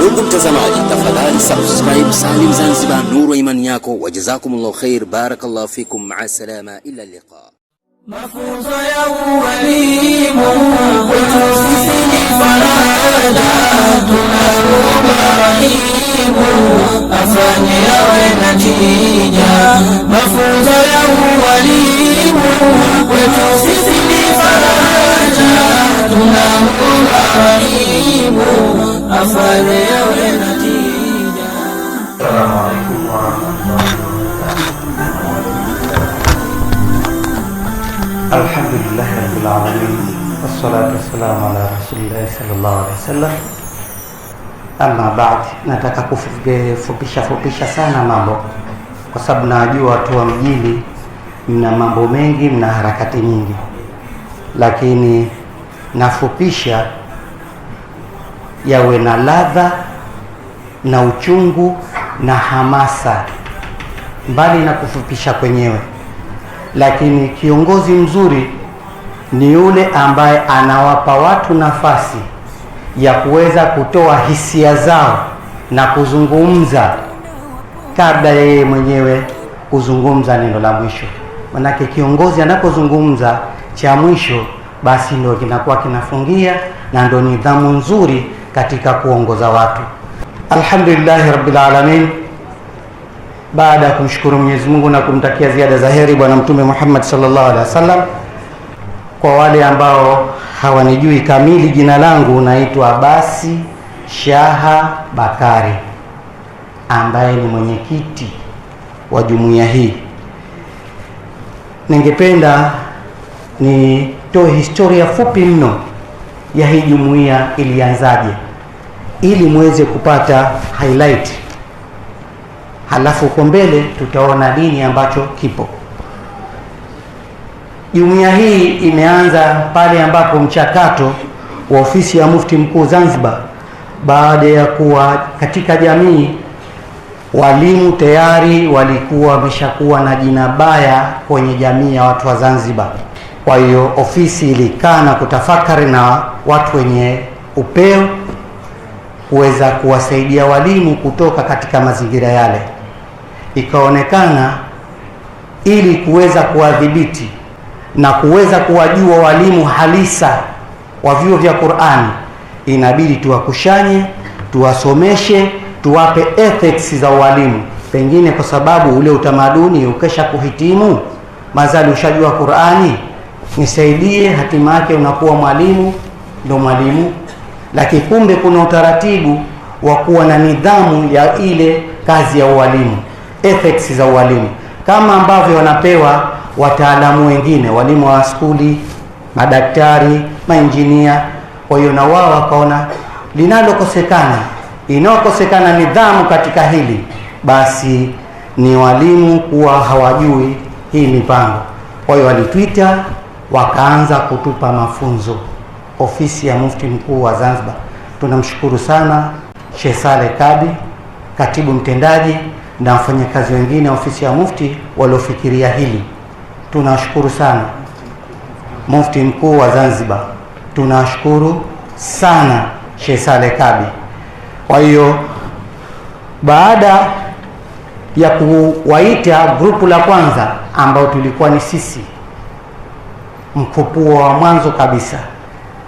Ndugu mtazamaji, tafadhali subscribe Salim Zanzibar, nuru imani yako. Wajazakumullahu khair, barakallahu fikum, maa salama, ila liqa. Mafunzo ya ualimu kwetu sisi ni faraja, tunaomba Rahimu afanye yawe na tija. Mafunzo ya ualimu kwetu sisi ni faraja, tunaomba Rahimu afanye yawe na tija. Assalamu alaikum warahmatullahi wabarakatuh. Alhamdulillahi rabbil alamin, wassalatu wassalamu ala rasulillahi sallallahu alaihi wasallam. Amma ba'd, nataka kufupisha sana mambo, kwa sababu najua watu wa mjini mna mambo mengi, mna harakati nyingi, lakini nafupisha yawe na ladha na uchungu na hamasa, mbali na kufupisha kwenyewe. Lakini kiongozi mzuri ni yule ambaye anawapa watu nafasi ya kuweza kutoa hisia zao na kuzungumza kabla yeye mwenyewe kuzungumza neno la mwisho. Manake kiongozi anapozungumza cha mwisho, basi ndio kinakuwa kinafungia na ndio nidhamu nzuri katika kuongoza watu. Alhamdulillahi rabbil alamin. Baada ya kumshukuru Mwenyezi Mungu na kumtakia ziada za heri Bwana Mtume Muhammad sallallahu alaihi wasallam, kwa wale ambao hawanijui kamili, jina langu naitwa Abasi Shaha Bakari, ambaye ni mwenyekiti wa jumuiya hii. Ningependa nitoe historia fupi mno ya hii jumuiya ilianzaje, ili muweze kupata highlight. Halafu kwa mbele tutaona nini ambacho kipo. Jumuiya hii imeanza pale ambapo mchakato wa ofisi ya Mufti Mkuu Zanzibar, baada ya kuwa katika jamii walimu tayari walikuwa wameshakuwa na jina baya kwenye jamii ya watu wa Zanzibar. Kwa hiyo ofisi ilikaa na kutafakari na watu wenye upeo kuweza kuwasaidia walimu kutoka katika mazingira yale. Ikaonekana ili kuweza kuwadhibiti na kuweza kuwajua walimu halisa wa vyuo vya Qur'ani, inabidi tuwakushanye, tuwasomeshe, tuwape ethics za walimu. Pengine kwa sababu ule utamaduni ukesha kuhitimu, mazali ushajua Qur'ani, nisaidie, hatima yake unakuwa mwalimu, ndo mwalimu. Lakini kumbe kuna utaratibu wa kuwa na nidhamu ya ile kazi ya ualimu, ethics za ualimu, kama ambavyo wanapewa wataalamu wengine, walimu wa skuli, madaktari, mainjinia. Kwa hiyo na wao wakaona inayokosekana nidhamu katika hili, basi ni walimu kuwa hawajui hii mipango. Kwa hiyo walitwita, wakaanza kutupa mafunzo. Ofisi ya Mufti Mkuu wa Zanzibar, tunamshukuru sana Sheikh Saleh Kadi, katibu mtendaji, na wafanyakazi wengine ofisi ya Mufti waliofikiria hili. Tunashukuru sana Mufti Mkuu wa Zanzibar, tunashukuru sana Sheikh Saleh Kadi. Kwa hiyo baada ya kuwaita grupu la kwanza ambao tulikuwa ni sisi, mkupuo wa mwanzo kabisa,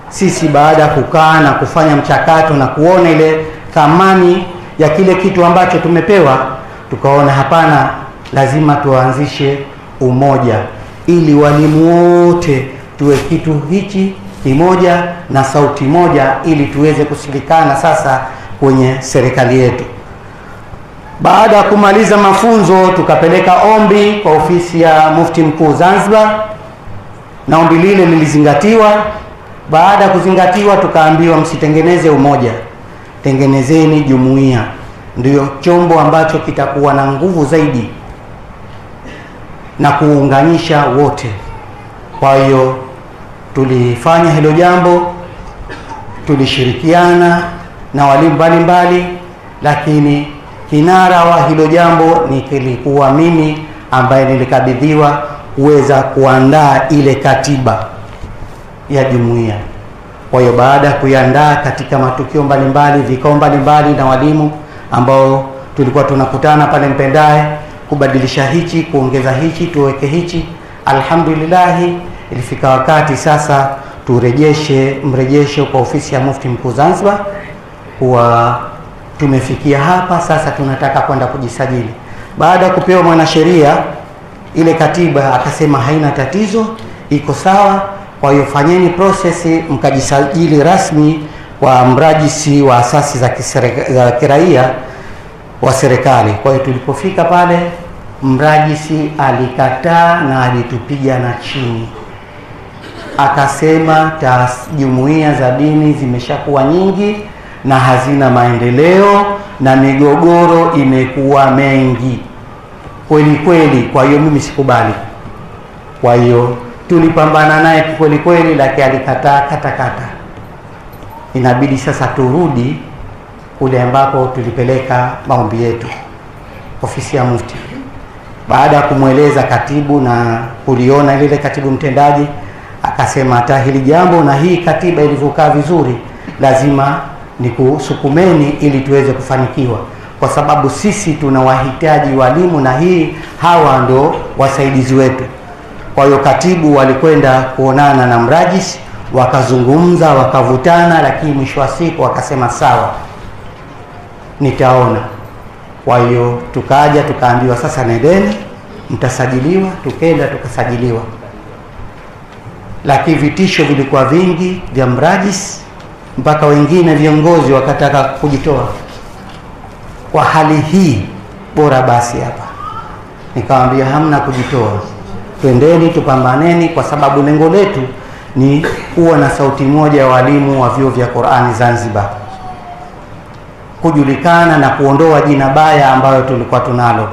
sisi baada ya kukaa na kufanya mchakato na kuona ile thamani ya kile kitu ambacho tumepewa, tukaona hapana, lazima tuanzishe umoja ili walimu wote tuwe kitu hichi kimoja na sauti moja, ili tuweze kusilikana sasa kwenye serikali yetu. Baada ya kumaliza mafunzo, tukapeleka ombi kwa ofisi ya Mufti Mkuu Zanzibar, na ombi lile lilizingatiwa. Baada ya kuzingatiwa, tukaambiwa msitengeneze umoja, tengenezeni jumuiya, ndio chombo ambacho kitakuwa na nguvu zaidi na kuunganisha wote. Kwa hiyo tulifanya hilo jambo, tulishirikiana na walimu mbalimbali, lakini kinara wa hilo jambo nilikuwa mimi ambaye nilikabidhiwa kuweza kuandaa ile katiba ya jumuiya. Kwa hiyo baada ya kuiandaa katika matukio mbalimbali, vikao mbalimbali na walimu ambao tulikuwa tunakutana pale Mpendae, kubadilisha hichi, kuongeza hichi, tuweke hichi, alhamdulillah ilifika wakati sasa turejeshe mrejesho kwa ofisi ya Mufti Mkuu Zanzibar kuwa tumefikia hapa sasa, tunataka kwenda kujisajili. Baada ya kupewa mwanasheria ile katiba, akasema haina tatizo, iko sawa. Kwa hiyo fanyeni process mkajisajili rasmi kwa mrajisi wa asasi za kiraia wa serikali. Kwa hiyo tulipofika pale, mrajisi alikataa na alitupiga na chini, akasema jumuiya za dini zimeshakuwa nyingi na hazina maendeleo na migogoro imekuwa mengi kweli kweli. Kwa hiyo mimi sikubali. Kwa hiyo tulipambana naye kweli kweli, lakini alikataa kata. Inabidi sasa turudi kule ambapo tulipeleka maombi yetu ofisi ya Mufti. Baada ya kumweleza katibu na kuliona lile katibu mtendaji, akasema hata hili jambo na hii katiba ilivyokaa vizuri, lazima nikusukumeni ili tuweze kufanikiwa, kwa sababu sisi tunawahitaji walimu na hawa ndo wasaidizi wetu. Kwa hiyo katibu walikwenda kuonana na mrajisi, wakazungumza, wakavutana, lakini mwisho wa siku wakasema sawa, nitaona. Kwa hiyo tukaja tukaambiwa sasa nendeni mtasajiliwa. Tukenda tukasajiliwa, lakini vitisho vilikuwa vingi vya mrajisi, mpaka wengine viongozi wakataka kujitoa. Kwa hali hii bora basi hapa nikamwambia hamna kujitoa, twendeni tupambaneni, kwa sababu lengo letu ni kuwa na sauti moja ya walimu wa vyuo vya Qur'ani Zanzibar, kujulikana na kuondoa jina baya ambayo tulikuwa tunalo,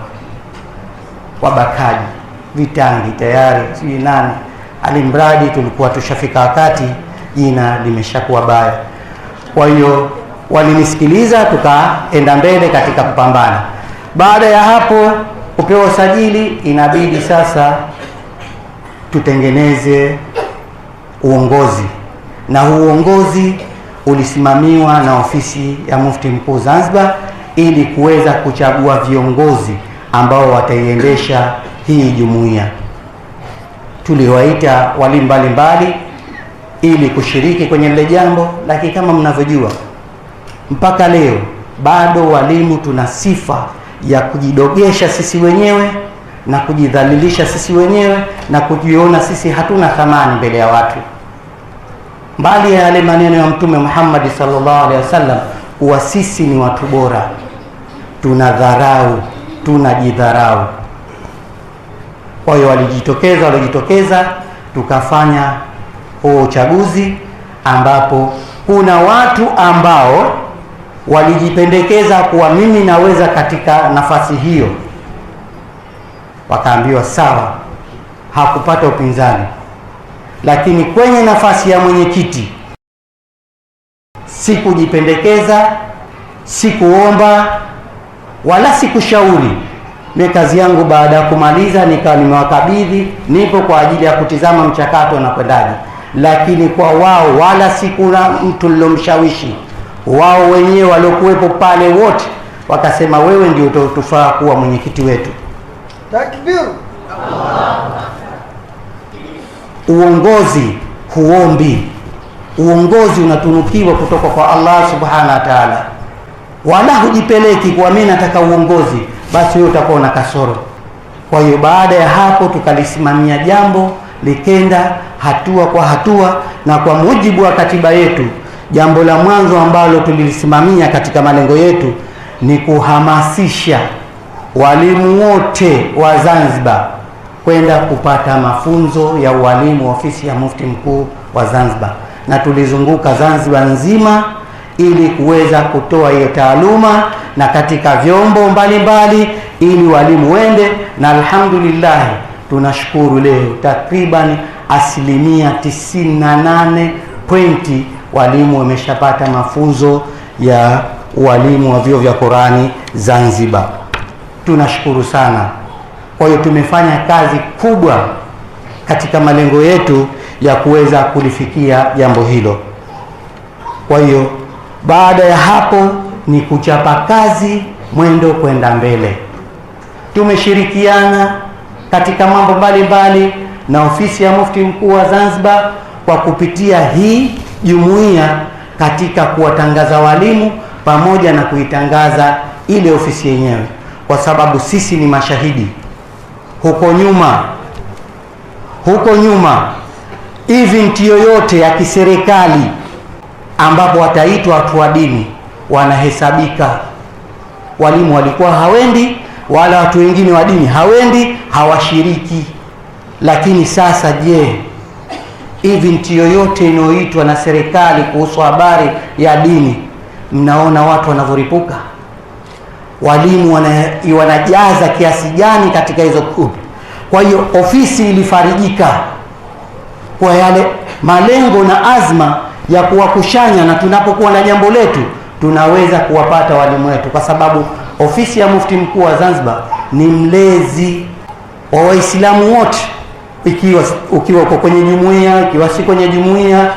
wabakaji, vitangi tayari sijui nani, alimradi tulikuwa tushafika wakati jina limeshakuwa baya. Kwa hiyo walinisikiliza, tukaenda mbele katika kupambana. Baada ya hapo kupewa usajili, inabidi sasa tutengeneze uongozi, na uongozi ulisimamiwa na ofisi ya Mufti Mkuu Zanzibar ili kuweza kuchagua viongozi ambao wataiendesha hii jumuiya. Tuliwaita walimu mbalimbali ili kushiriki kwenye lile jambo, lakini kama mnavyojua mpaka leo bado walimu tuna sifa ya kujidogesha sisi wenyewe na kujidhalilisha sisi wenyewe na kujiona sisi hatuna thamani mbele ya watu. Mbali ya yale maneno ya Mtume Muhammad sallallahu alaihi wasallam kuwa sisi ni watu bora, tunadharau, tunajidharau. Kwa hiyo walijitokeza, tukafanya huo uchaguzi, ambapo kuna watu ambao walijipendekeza kuwa mimi naweza katika nafasi hiyo, wakaambiwa sawa, hakupata upinzani. Lakini kwenye nafasi ya mwenyekiti sikujipendekeza, sikuomba wala sikushauri. Mimi kazi yangu baada ya kumaliza nikawa nimewakabidhi, nipo kwa ajili ya kutizama mchakato na kwendaje. Lakini kwa wao wala sikuna mtu nilomshawishi, wao wenyewe waliokuwepo pale wote wakasema wewe ndio utafaa kuwa mwenyekiti wetu. Takbir! Uongozi huombi, uongozi unatunukiwa kutoka kwa Allah subhanahu wa ta'ala, wala hujipeleki kwa mimi nataka uongozi basi wewe utakuwa na kasoro. Kwa hiyo baada ya hapo tukalisimamia jambo, likenda hatua kwa hatua, na kwa mujibu wa katiba yetu, jambo la mwanzo ambalo tulilisimamia katika malengo yetu ni kuhamasisha walimu wote wa Zanzibar kwenda kupata mafunzo ya ualimu wa ofisi ya Mufti Mkuu wa Zanzibar, na tulizunguka Zanzibar nzima ili kuweza kutoa hiyo taaluma na katika vyombo mbalimbali ili walimu wende, na alhamdulillah tunashukuru leo takriban 98% walimu wameshapata mafunzo ya ualimu wa vyuo vya Qur'ani Zanzibar. Tunashukuru sana. Kwa hiyo tumefanya kazi kubwa katika malengo yetu ya kuweza kulifikia jambo hilo. Kwa hiyo baada ya hapo ni kuchapa kazi, mwendo kwenda mbele. Tumeshirikiana katika mambo mbalimbali na ofisi ya Mufti Mkuu wa Zanzibar kwa kupitia hii jumuiya katika kuwatangaza walimu pamoja na kuitangaza ile ofisi yenyewe, kwa sababu sisi ni mashahidi. Huko nyuma event yoyote ya kiserikali ambapo wataitwa watu wa dini wanahesabika. Walimu walikuwa hawendi, wala watu wengine wa dini hawendi, hawashiriki. Lakini sasa je, event yoyote inayoitwa na serikali kuhusu habari ya dini, mnaona watu wanavyoripuka? Walimu wanajaza kiasi gani katika hizo kundi? Kwa hiyo ofisi ilifarijika kwa yale malengo na azma ya kuwakushanya, na tunapokuwa na jambo letu tunaweza kuwapata walimu wetu, kwa sababu ofisi ya Mufti Mkuu wa Zanzibar ni mlezi wa Waislamu wote, ukiwa uko kwenye jumuiya, ikiwa si kwenye jumuiya,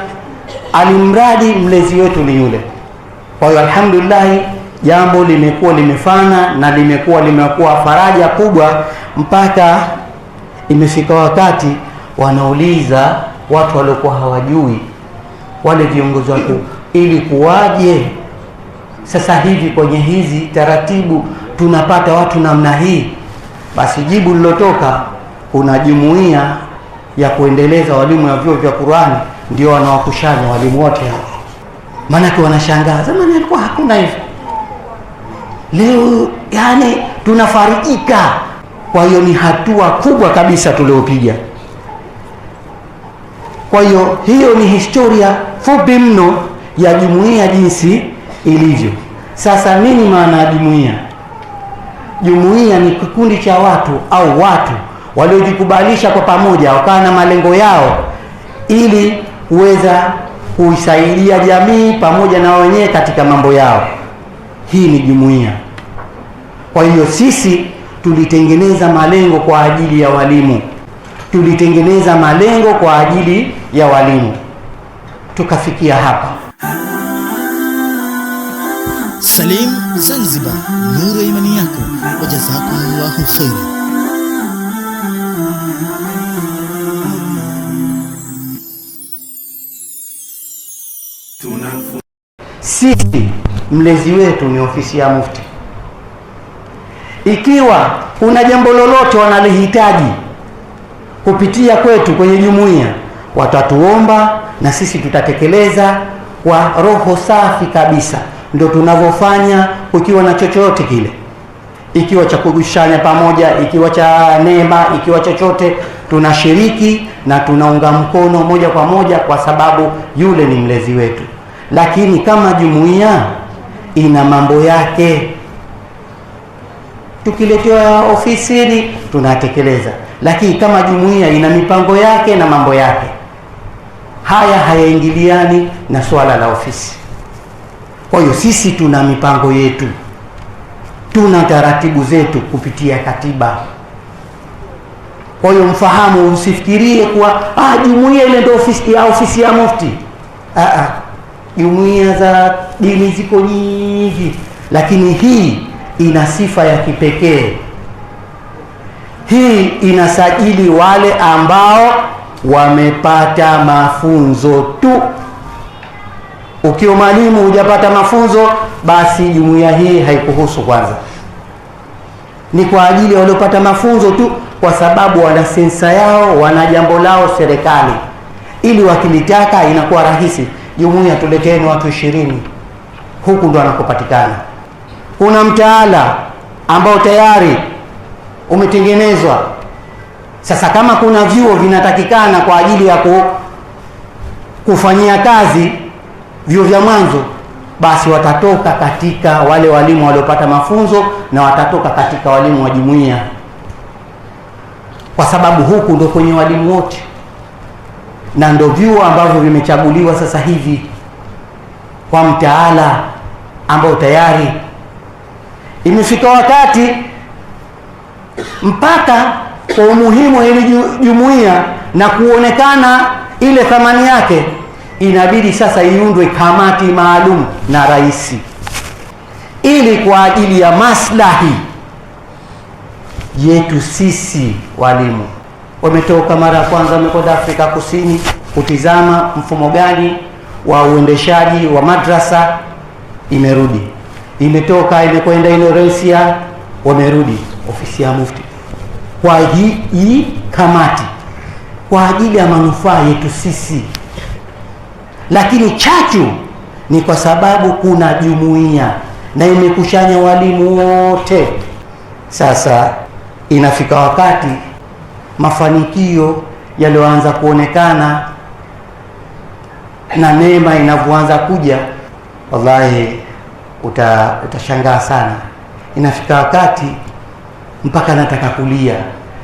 alimradi mlezi wetu ni yule. Kwa hiyo alhamdulillah, jambo limekuwa limefana na limekuwa faraja kubwa, mpaka imefika wakati wanauliza watu waliokuwa hawajui, wale viongozi wako, ili kuwaje sasa hivi kwenye hizi taratibu tunapata watu namna hii? Basi jibu lilotoka, kuna jumuiya ya kuendeleza walimu ya vyuo vya Qur'ani ndio wanawakushanya walimu wote hao. Maana wanashangaa, zamani alikuwa hakuna hivi, leo yani tunafarijika. Kwa hiyo ni hatua kubwa kabisa tuliopiga. Kwa hiyo hiyo ni historia fupi mno ya jumuiya jinsi ilivyo. Sasa nini maana ya jumuiya? Jumuiya ni kikundi cha watu au watu waliojikubalisha kwa pamoja, wakawa na malengo yao ili kuweza kuisaidia jamii pamoja na wenyewe katika mambo yao. Hii ni jumuiya. Kwa hiyo sisi tulitengeneza malengo kwa ajili ya walimu, tukafikia hapa. Salim Zanzibar, nuru ya imani yako, wajazakumullahu khairan. Sisi mlezi wetu ni ofisi ya Mufti. Ikiwa kuna jambo lolote wanalihitaji kupitia kwetu kwenye jumuiya, watatuomba na sisi tutatekeleza kwa roho safi kabisa. Ndio tunavyofanya ukiwa na chochote kile, ikiwa cha kugushanya pamoja, ikiwa cha neema, ikiwa chochote, tunashiriki na tunaunga mkono moja kwa moja, kwa sababu yule ni mlezi wetu. Lakini kama jumuiya ina mambo yake, tukiletewa ofisini tunatekeleza, lakini kama jumuiya ina mipango yake na mambo yake, haya hayaingiliani na swala la ofisi. Kwa hiyo sisi tuna mipango yetu, tuna taratibu zetu kupitia katiba. Kwa hiyo mfahamu, usifikirie kuwa jumuiya ile ndio ofisi ya Mufti. Jumuiya za dini ziko nyingi, lakini hii ina sifa ya kipekee. Hii inasajili wale ambao wamepata mafunzo tu. Ukiwa mwalimu hujapata mafunzo, basi jumuiya hii haikuhusu. Kwanza ni kwa ajili ya waliopata mafunzo tu, kwa sababu wana sensa yao, wana jambo lao serikali, ili wakilitaka inakuwa rahisi. Jumuiya tuleteni watu 20, huku ndo anakopatikana. Kuna mtaala ambao tayari umetengenezwa. Sasa kama kuna vyuo vinatakikana kwa ajili ya kufanyia kazi vyuo vya mwanzo, basi watatoka katika wale walimu waliopata mafunzo na watatoka katika walimu wa jumuiya, kwa sababu huku ndo kwenye walimu wote, na ndo vyuo ambavyo vimechaguliwa sasa hivi kwa mtaala ambao tayari imefika wakati mpaka kwa umuhimu wa ile jumuiya na kuonekana ile thamani yake, inabidi sasa iundwe kamati maalum na rais, ili kwa ajili ya maslahi yetu sisi walimu. Wametoka mara ya kwanza, wamekwenda Afrika Kusini kutizama mfumo gani wa uendeshaji wa madrasa, imerudi. Imetoka imekwenda Indonesia, wamerudi ofisi ya mufti kwa hii kamati kwa ajili ya manufaa yetu sisi. Lakini chachu ni kwa sababu kuna jumuiya na imekushanya walimu wote. Sasa inafika wakati mafanikio yaliyoanza kuonekana na neema inavyoanza kuja, wallahi utashangaa sana. Inafika wakati mpaka nataka kulia.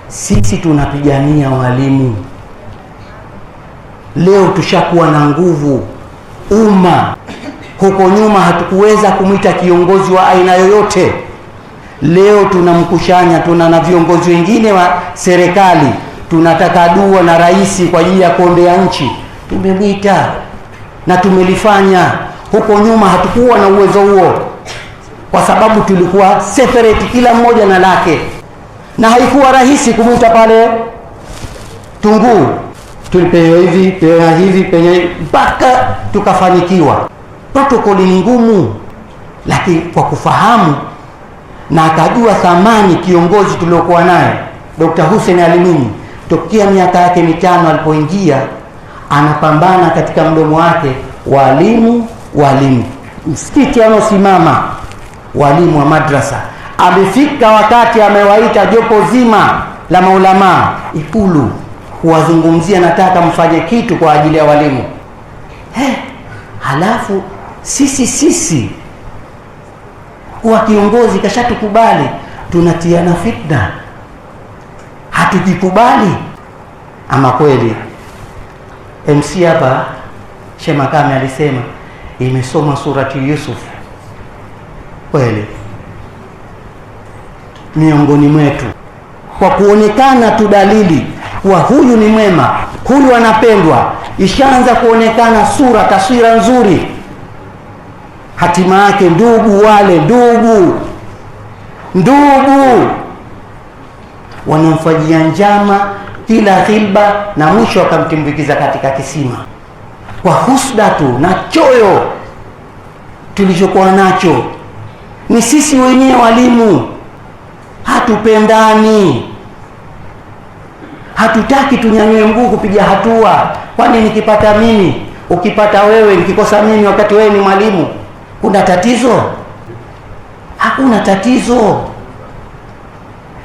Sisi tunapigania walimu, leo tushakuwa na nguvu. Umma huko nyuma hatukuweza kumwita kiongozi wa aina yoyote, leo tunamkushanya. Tuna na viongozi wengine wa serikali, tunataka dua na rais kwa ajili ya kuombea nchi, tumemwita na tumelifanya. Huko nyuma hatukuwa na uwezo huo, kwa sababu tulikuwa separate, kila mmoja na lake, na haikuwa rahisi kumwita pale Tunguu. Tulipewa hivi, pewa hivi, penye mpaka tukafanikiwa. Protokoli ni ngumu, lakini kwa kufahamu na akajua thamani kiongozi tuliokuwa naye Dr. Hussein Ali Mwinyi, tokea miaka yake 5 alipoingia, anapambana katika mdomo wake walimu. Msikiti anaosimama walimu wa madrasa. Amefika wakati amewaita jopo zima la maulamaa Ikulu kuwazungumzia, nataka mfanye kitu kwa ajili ya walimu. Halafu sisi kuwa kiongozi kashatukubali, tunatiana fitna, hatujikubali. Ama kweli MC hapa Sheikh Makame alisema imesoma surati Yusuf. Kweli miongoni mwetu, kwa kuonekana tu dalili kuwa huyu ni mwema, huyu anapendwa, ishaanza kuonekana taswira nzuri. Hatima yake ndugu wanamfanyia njama kila ghilba, na mwisho wakamtimbikiza katika kisima. Kwa husda tu na choyo tulichokuwa nacho, ni sisi wenyewe walimu hatupendani, hatutaki tunyanyue mguu kupiga hatua. Kwani nikipata mimi, ukipata wewe, nikikosa mimi wakati wewe ni mwalimu, kuna tatizo? Hakuna tatizo.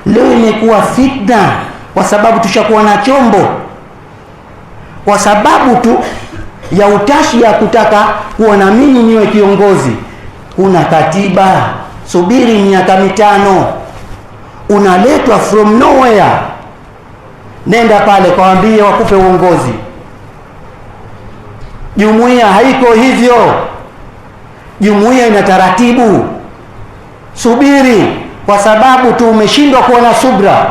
Leo imekuwa fitna kwa sababu tushakuwa na chombo, kwa sababu tu ya utashi ya kutaka kuwa na mimi niwe kiongozi. Kuna katiba, subiri miaka 5, unaletwa from nowhere. Nenda pale kawaambie wakupe uongozi. Jumuiya haiko hivyo, jumuiya ina taratibu. Subiri, kwa sababu tu umeshindwa kuwa na subra,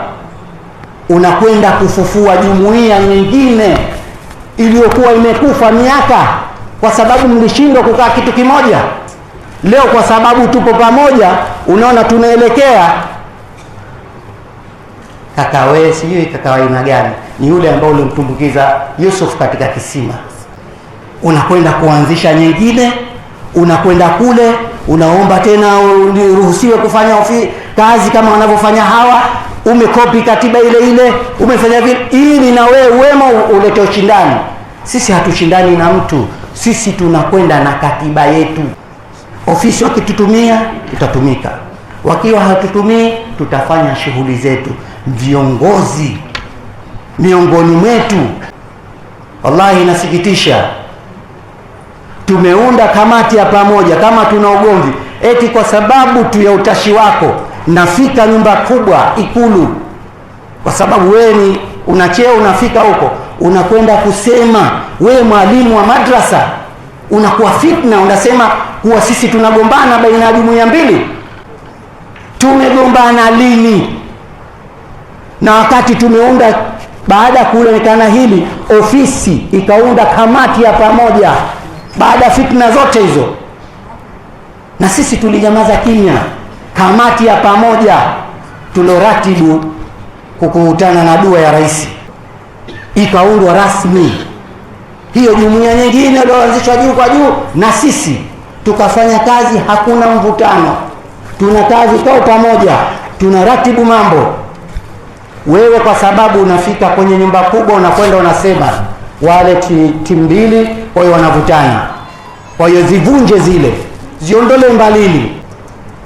unakwenda kufufua jumuiya nyingine iliyokuwa imekufa miaka, kwa sababu mlishindwa kukaa kitu kimoja. Leo kwa sababu tupo pamoja, unaona tunaelekea. Kaka wewe, sijui kaka wa aina gani, ni yule ambao ulimtumbukiza Yusuf katika kisima. Unakwenda kuanzisha nyingine, unakwenda kule, unaomba tena uruhusiwe kufanya kazi kama wanavyofanya hawa. Umekopi katiba ile, umefanya vile ili na wewe wema ulete ushindani. Sisi hatushindani na mtu, sisi tunakwenda na katiba yetu. Ofisi wakitutumia tutatumika, wakiwa hatutumii tutafanya shughuli zetu. Viongozi miongoni mwetu, wallahi inasikitisha, tumeunda kamati ya pamoja kama tuna ugomvi, eti kwa sababu tu ya utashi wako nafika nyumba kubwa Ikulu, kwa sababu wewe ni una cheo, unafika huko unakwenda kusema wewe mwalimu wa madrasa, unakuwa fitna, unasema kuwa sisi tunagombana baina ya jumuiya mbili. Tumegombana lini? Na wakati tumeunda Baada ya kuonekana hili, ofisi ikaunda kamati ya pamoja baada ya fitna zote hizo, na sisi tulinyamaza kimya. Kamati ya pamoja tuloratibu kukutana na dua ya rais, ikaundwa rasmi hiyo jumuiya nyingine iliyoanzishwa juu kwa juu, na sisi tukafanya kazi. Hakuna mvutano, tuna kazi kwa pamoja, tunaratibu mambo. Wewe kwa sababu unafika kwenye nyumba kubwa, unakwenda unasema wale timu mbili, kwa hiyo wanavutana, kwa hiyo zivunje zile, ziondole mbalini.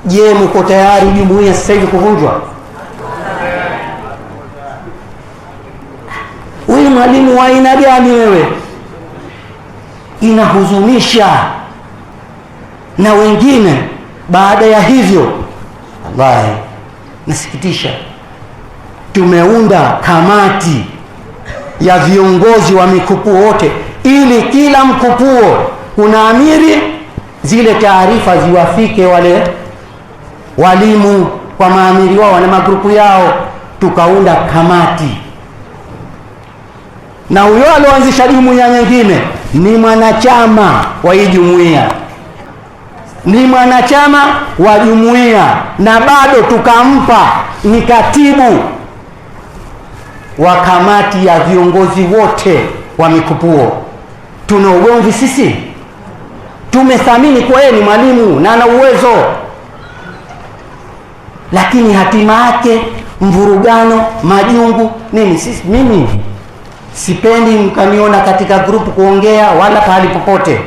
Je, mko tayari jumuiya sasa hivi kuvunjwa? Wewe mwalimu wa aina gani wewe? Inahuzunisha. Na wengine baada ya hivyo, wallahi nasikitisha, tumeunda kamati ya viongozi wa mikupuo wote, ili kila mkupuo kuna amiri, zile taarifa ziwafike wale walimu kwa maamiri wao na magrupu yao. Tukaunda kamati, na huyo alioanzisha jumuiya nyingine ni mwanachama wa hii jumuiya, ni mwanachama wa jumuiya, na bado tukampa ni katibu wa kamati ya viongozi wote wa mikupuo. Tuna ugomvi sisi? Tumethamini kwa yeye ni mwalimu na ana uwezo, lakini hatima yake mvurugano, majungu nini. Mimi sipendi mkaniona katika grupu kuongea wala pahali popote,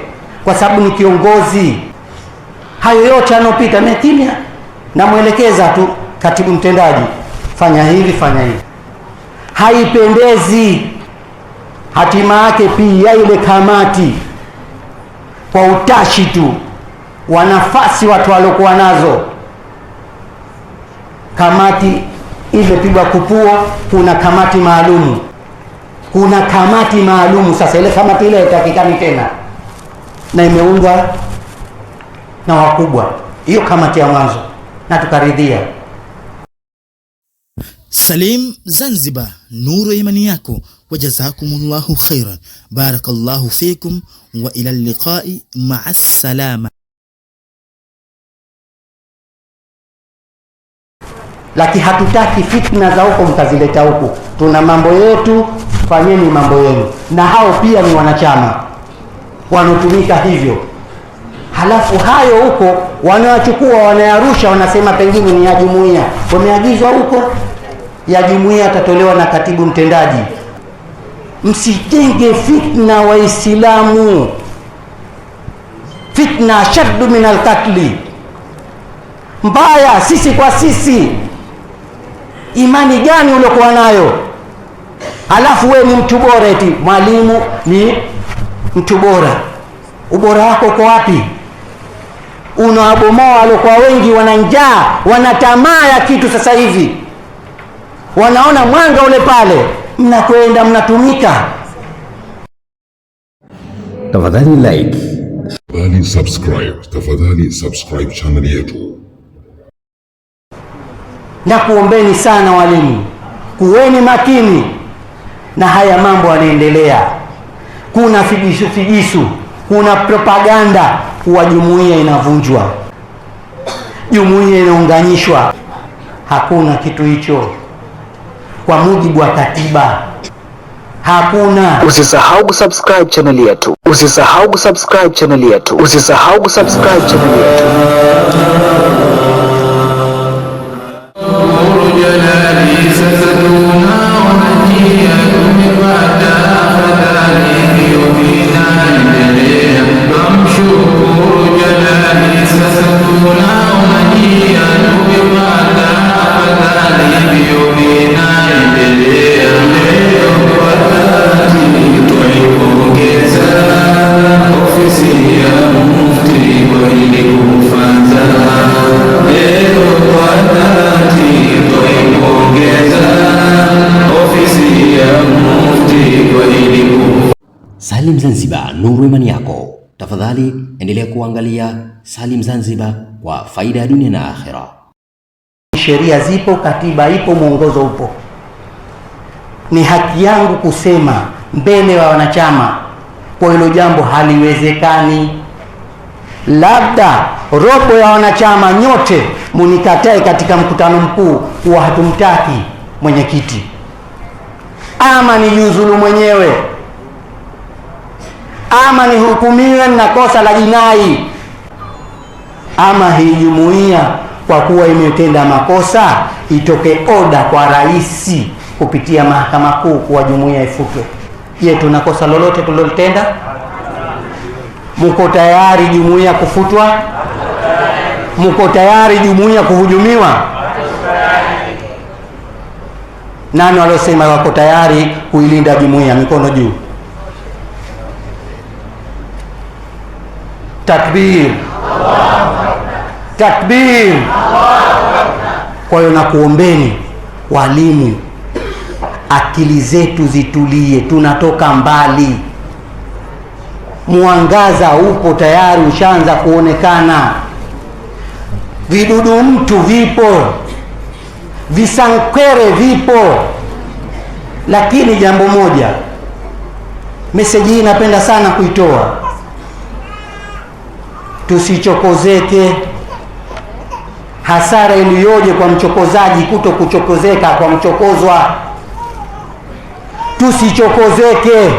kwa sababu ni kiongozi. Hayo yote yanopita mimi kimya, namwelekeza tu katibu mtendaji, fanya hivi, fanya hivi. Haipendezi. Hatima yake pia ile kamati kwa utashi tu wa nafasi watu waliokuwa nazo, kamati ile pigwa kupua, kuna kamati maalumu, kuna kamati maalumu. Sasa ile kamati ile haitakikani tena, na imeundwa na wakubwa, hiyo kamati ya mwanzo, na tukaridhia. Salim Zanzibar, nuru ya imani yako, wajazakumullahu khairan, barakallahu fikum, wa ila liqai, ma'a salama. Lakini hatutaki fitna za huko mkazileta huku. Tuna mambo yetu, fanyeni mambo yenu. Na hao pia ni wanachama wanotumika hivyo. Halafu hayo huko wanayachukua, wanayarusha, wanasema pengine ni ya jumuiya, wameagizwa huko ya jumuiya, atatolewa na katibu mtendaji. Msijenge fitna Waislamu. Fitna shaddu min al-qatli, mbaya sisi kwa sisi. Imani gani uliokuwa nayo? Halafu wewe ni mtu bora, eti mwalimu ni mtu bora. Ubora wako uko wapi? Unawabomoa waliokuwa wengi, wana njaa, wana tamaa ya kitu. Sasa hivi wanaona mwanga ule pale, mnakwenda mnatumika. Tafadhali like, tafadhali subscribe channel yetu. Na kuombeni sana walimu, kuweni makini na haya mambo yanaendelea. Kuna figisu, kuna propaganda kuwa jumuiya inavunjwa, jumuiya inaunganishwa. Hakuna kitu hicho kwa mujibu wa katiba, hakuna. Usisahau kusubscribe channel yetu. Usisahau kusubscribe channel yetu. Usisahau kusubscribe channel yetu. Salim Zanzibar, nuru imani yako. Tafadhali endelea kuangalia Salim Zanzibar kwa faida ya dunia na akhera. Sheria zipo, katiba ipo, mwongozo upo. ni haki yangu kusema mbele ya wanachama kwa hilo jambo haliwezekani. Labda robo ya wanachama nyote munikatae katika mkutano mkuu kuwa hatumtaki mwenyekiti, ama nijiuzulu mwenyewe, ama nihukumiwe na kosa la jinai, ama hii jumuiya kwa kuwa imetenda makosa itoke oda kwa rais kupitia mahakama kuu kuwa jumuiya ifutwe. Je, tuna kosa lolote tulilotenda? Mko tayari jumuiya kufutwa? Mko tayari jumuiya kuhujumiwa? Nani waliosema wako tayari kuilinda jumuiya? Mikono juu. Takbir, takbir. Kwa hiyo nakuombeni walimu, akili zetu zitulie, tunatoka mbali. Mwangaza upo tayari, ushaanza kuonekana. Vidudu mtu vipo, visankwere vipo. Lakini jambo moja, meseji hii napenda sana kuitoa, tusichokozeke. Hasara iliyoje kwa mchokozaji kuto kuchokozeka kwa mchokozwa. Tusichokozeke.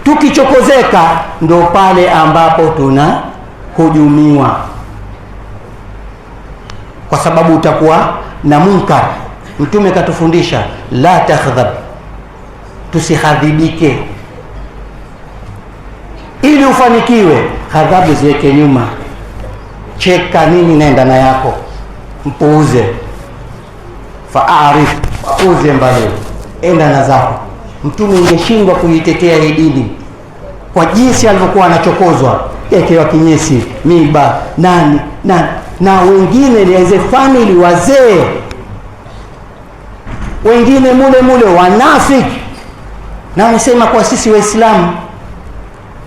Tukichokozeka ndo pale ambapo tuna hujumiwa, kwa sababu utakuwa na munkar. Mtume katufundisha la takhdhab, tusihadhibike. Ili ufanikiwe, hadhabu ziweke nyuma. Cheka nini, nenda na yako, mpuuze. Fa'arif, uze mbali, enda na zako. Mtume ingeshindwa kuitetea hii dini kwa jinsi alivyokuwa anachokozwa, ekewa kinyesi, miba, nani na wengine niweze family, wazee wengine mule wanafiki, na wamesema kwa sisi Waislamu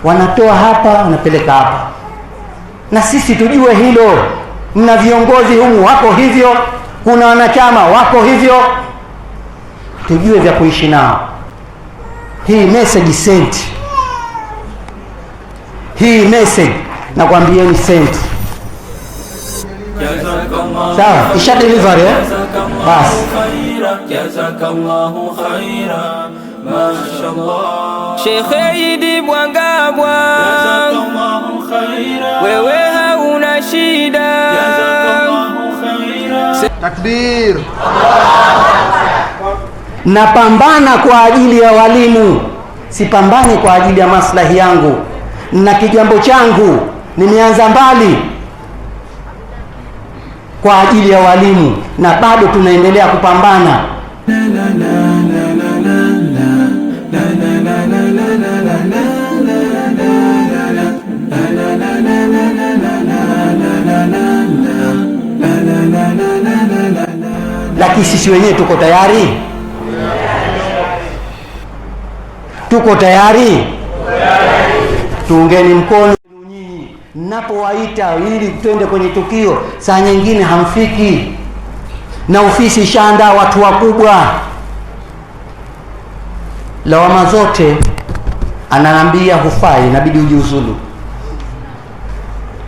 wanatoa hapa wanapeleka hapa, na sisi tujue hilo. Mna viongozi humu wako hivyo, kuna wanachama wako hivyo, tujue vya kuishi nao. Hii message sent, hii message nakwambieni sent. Sawa, isha delivery basi. Jazakallahu khaira, mashallah. Sheikh Idi Bwangabwa, jazakallahu khaira. Wewe hauna shida, jazakallahu khaira. Takbir. Napambana kwa ajili ya walimu, sipambani kwa ajili ya maslahi yangu na kijambo changu. Nimeanza mbali kwa ajili ya walimu na bado tunaendelea kupambana. Lakini sisi wenyewe tuko tayari? Tuko tayari? Tuungeni mkono nyinyi napowaita ili twende kwenye tukio, saa nyingine hamfiki, na ofisi ishaandaa watu wakubwa. Lawama zote ananiambia hufai, inabidi ujiuzulu.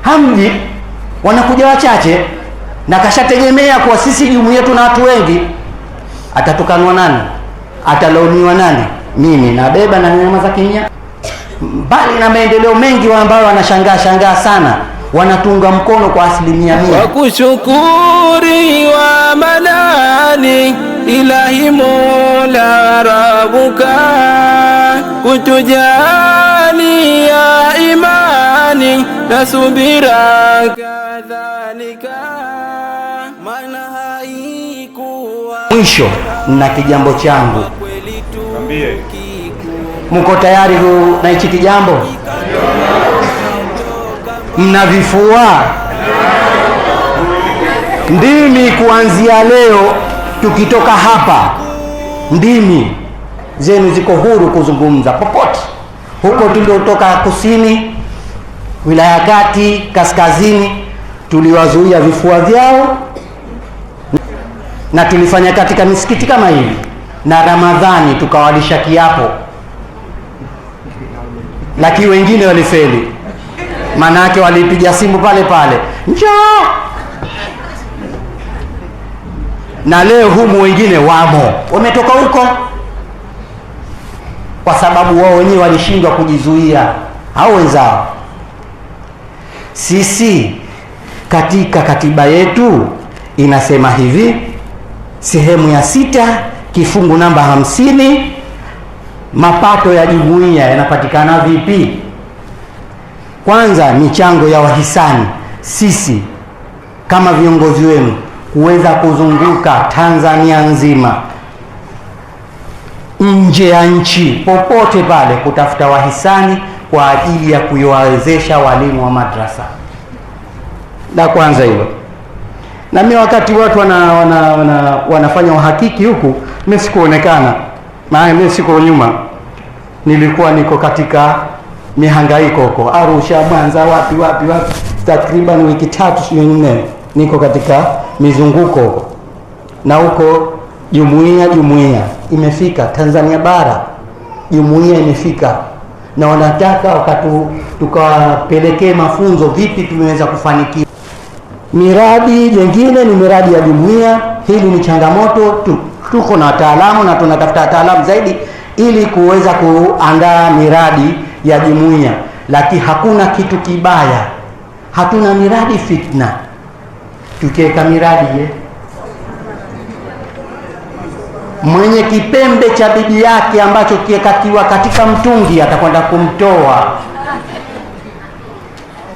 Hamji, wanakuja wachache, na kashategemea kwa sisi jumuiya yetu na watu wengi. Atatukanwa nani? Atalauniwa nani? Mimi nabeba na nyama za kinya. Mbali na maendeleo mengi ambayo wanashangaa sana, wanatunga mkono kwa 100%. Wakushukuri wa manani ilahi mola rabuka, kutujali ya imani na subira kadhalika, maana haikuwa. Mwisho na kijambo changu, mko tayari na hichi kijambo? Mnavifua? Ndimi kuanzia leo tukitoka hapa, ndimi zenu ziko huru kuzungumza popote. Huko tuliotoka kusini, wilaya kati, kaskazini, tuliwazuia vifua vyao, na tulifanya katika misikiti kama hivi. na Ramadhani tukawalisha kiapo, lakini wengine walifeli, manake walipiga simu pale pale, njoo. Na leo humu wengine wamo wametoka huko, kwa sababu wao wenyewe walishindwa kujizuia hao wenzao. Sisi katika katiba yetu inasema hivi, sehemu ya 6 kifungu namba 50, mapato ya jumuiya yanapatikana vipi? Kwanza, michango ya wahisani, sisi kama viongozi wenu kuweza kuzunguka Tanzania nzima, nje ya nchi, popote pale, kutafuta wahisani kwa ajili ya kuwawezesha walimu wa madrasa. La kwanza hilo. Na mimi wakati watu wanafanya uhakiki huku, mimi sikuonekana, maana mimi siko nyuma, nilikuwa niko katika mihangaiko huko Arusha, Mwanza, wapi takriban wiki 3-4 niko katika mizunguko huko. Na huko jumuiya imefika Tanzania bara, jumuiya imefika, na wanataka wakati tukawapelekee mafunzo vipi tumeweza kufanikiwa. Miradi jengine ni miradi ya jumuiya. Hili ni changamoto, tuko na wataalamu na tunatafuta wataalamu zaidi ili kuweza kuandaa miradi ya jumuiya, lakini hakuna kitu kibaya, hatuna miradi fitna. Tukiweka miradi mwenye kipembe cha bibi yake ambacho kiekatiwa katika mtungi atakwenda kumtoa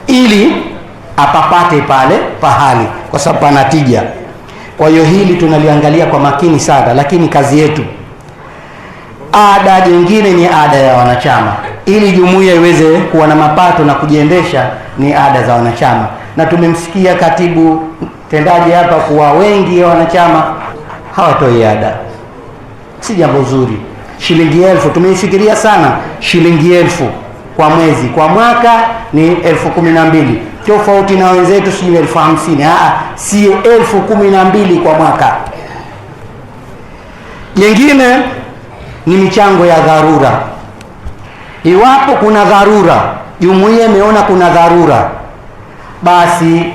ili apapate pale pahali, kwa sababu pana tija. Kwa hiyo hili tunaliangalia kwa makini sana, lakini kazi yetu. Ada nyingine ni ada ya wanachama, ili jumuiya iweze kuwa na mapato na kujiendesha, ni ada za wanachama. Na tumemsikia katibu tendaji hapa kuwa wengi ya wanachama hawatoi ada. Si jambo zuri. Shilingi 1000 tumeifikiria sana, shilingi 1000 kwa mwezi, kwa mwaka ni 12,000, tofauti na wenzetu si 50,000. Si 12,000 kwa mwaka. Jengine ni michango ya dharura. Iwapo kuna dharura, jumuiya imeona kuna dharura, basi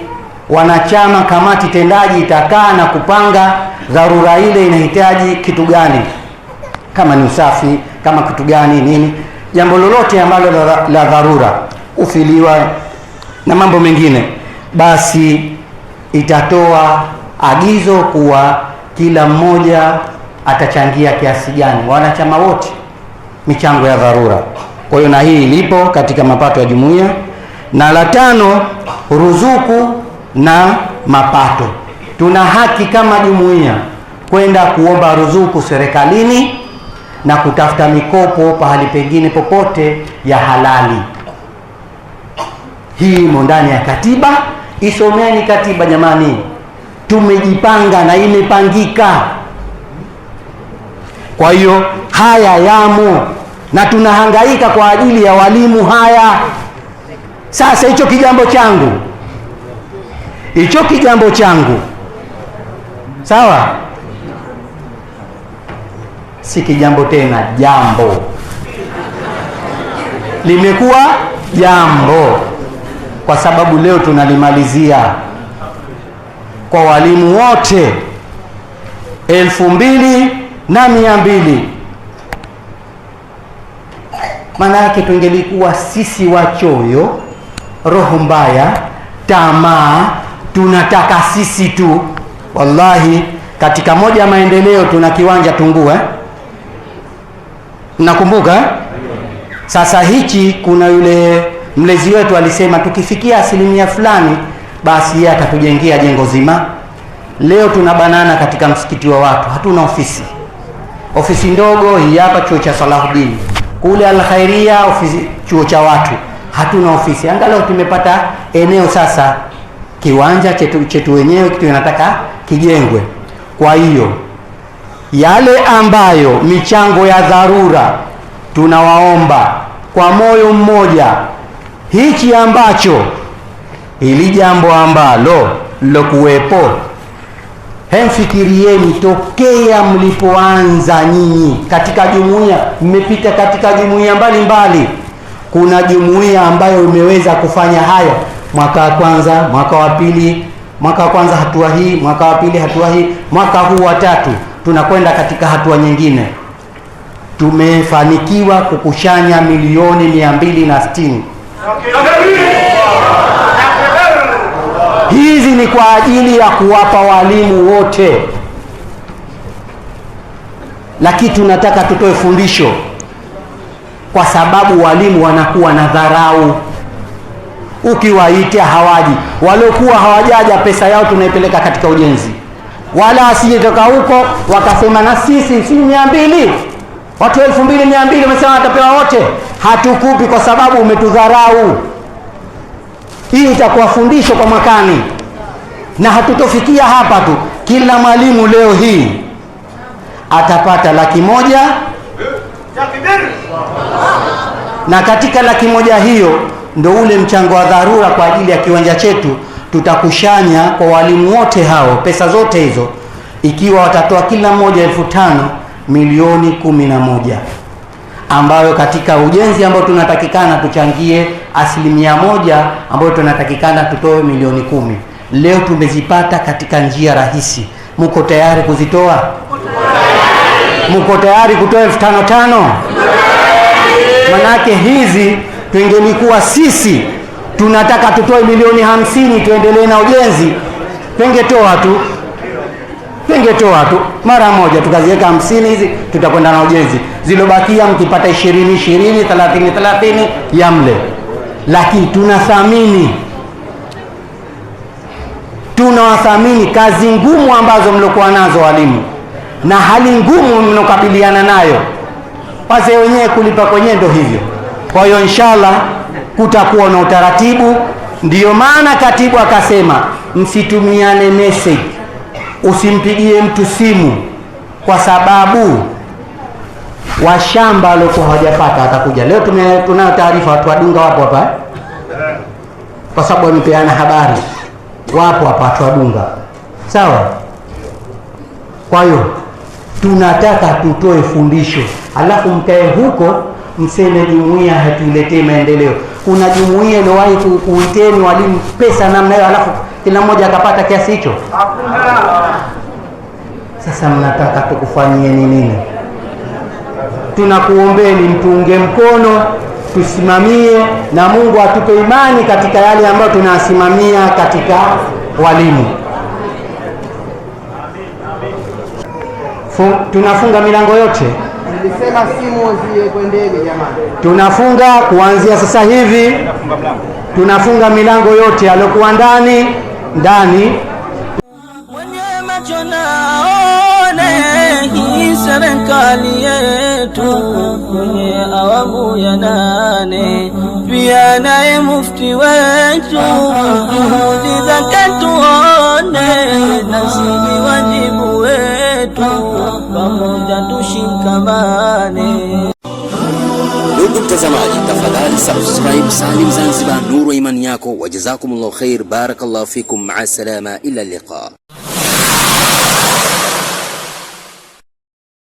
wanachama, kamati tendaji itakaa na kupanga dharura ile inahitaji kitu gani, kama ni usafi, kama kitu gani nini, jambo lolote ambalo la dharura, ufiliwa na mambo mengine, basi itatoa agizo kuwa kila mmoja atachangia kiasi gani, wanachama wote, michango ya dharura. Kwa hiyo na hii ilipo katika mapato ya jumuiya. Na la 5, ruzuku na mapato. Tuna haki kama jumuiya kwenda kuomba ruzuku serikalini na kutafuta mikopo pahali pengine popote ya halali. Hii imo ndani ya katiba. Isomeni katiba jamani, tumejipanga na imepangika. Kwa hiyo haya yamo na tunahangaika kwa ajili ya walimu haya. Sasa hicho kijambo changu sawa, si kijambo tena, jambo limekuwa jambo, kwa sababu leo tunalimalizia kwa walimu wote 2,200. Maana yake tungelikuwa sisi wachoyo, roho mbaya, tamaa, tunataka sisi tu. Wallahi, katika moja ya maendeleo tuna kiwanja Tunguu, nakumbuka. Sasa hichi, kuna yule mlezi wetu alisema tukifikia asilimia fulani basi yeye atatujengea jengo zima. Leo tuna banana katika msikiti wa watu, hatuna ofisi ndogo hii hapa chuo cha Salahuddin, kule Al-Khairia ofisi chuo cha watu, hatuna ofisi. Angalau tumepata eneo sasa, kiwanja chetu wenyewe, kitu tunataka kijengwe. Kwa hiyo yale ambayo michango ya dharura, tunawaomba kwa moyo mmoja, hichi ambacho ili jambo ambalo lilokuwepo Hemfikirieni tokea mlipoanza nyinyi katika jumuiya, mmepita katika jumuiya mbalimbali. Kuna jumuiya ambayo imeweza kufanya haya mwaka wa kwanza, mwaka wa pili, mwaka wa kwanza hatua hii, mwaka wa pili hatua hii, mwaka huu wa tatu tunakwenda katika hatua nyingine. Tumefanikiwa kukushanya milioni 260. Hizi ni kwa ajili ya kuwapa walimu wote, lakini tunataka tutoe fundisho, kwa sababu walimu wanakuwa na dharau. Ukiwaita hawaji, waliokuwa hawajaja pesa yao tunaipeleka katika ujenzi, wala asiyetoka huko wakasema na sisi si 200, watu 2200 wamesema watapewa wote. Hatukupi kwa sababu umetudharau. Hii itakuwa fundisho kwa mwakani, na hatutofikia hapa tu. Kila mwalimu leo hii atapata 100,000, na katika 100,000 hiyo ndo ule mchango wa dharura kwa ajili ya kiwanja chetu. Tutakushanya kwa walimu wote hao pesa zote hizo, ikiwa watatoa kila mmoja 5,000, milioni 11, ambayo katika ujenzi ambao tunatakikana tuchangie 1%, ambayo tunatakikana tutoe milioni 10. Leo tumezipata katika njia rahisi. Mko tayari kuzitoa? Mko tayari kutoa 5,500? Manake hizi pengelikuwa sisi tunataka tutoe milioni 50 tuendelee na ujenzi, pengetoa tu mara moja tukaziweka 50 hizi, tutakwenda na ujenzi. Zilobakia mkipata 20 30 ya mle. Lakini tunawathamini kazi ngumu ambazo mlokuwa nazo walimu, na hali ngumu mnokabiliana nayo. Wazee wenyewe kulipa kwenyewe ndo hivyo. Kwa hiyo inshallah kutakuwa na utaratibu. Ndiyo maana katibu akasema msitumiane message, usimpigie mtu simu, kwa sababu washamba waliokuwa hawajapata atakuja. Leo tunayo taarifa watu wadunga wapo hapa, kwa sababu wamepeana habari, wapo hapa watu wadunga, sawa. Kwa hiyo tunataka tutoe fundisho, alafu mkae huko mseme jumuiya hatuletee maendeleo. Kuna jumuiya iliyowahi kuiteni walimu pesa namna hiyo, alafu kila mmoja akapata kiasi hicho? Sasa mnataka tukufanyie nini? Tunakuombeni mtuunge mkono, tusimamie, na Mungu atupe imani katika yale ambayo tunasimamia katika walimu. Tunafunga milango yote. Nilisema simu zikwendege jamani. Tunafunga kuanzia sasa hivi, tunafunga milango yote aliyokuwa ndani. Mwenye macho naone hii serikali yetu kwenye awamu ya 8, pia naye mufti wetu juhudi zake tuone, nasi wajibu wetu pamoja tushikamane. Ndugu mtazamaji, tafadhali subscribe Salim Zanzibar, nuru ya imani yako. Wajazakumullahu khair, barakallahu fikum, maa salama, ila liqa.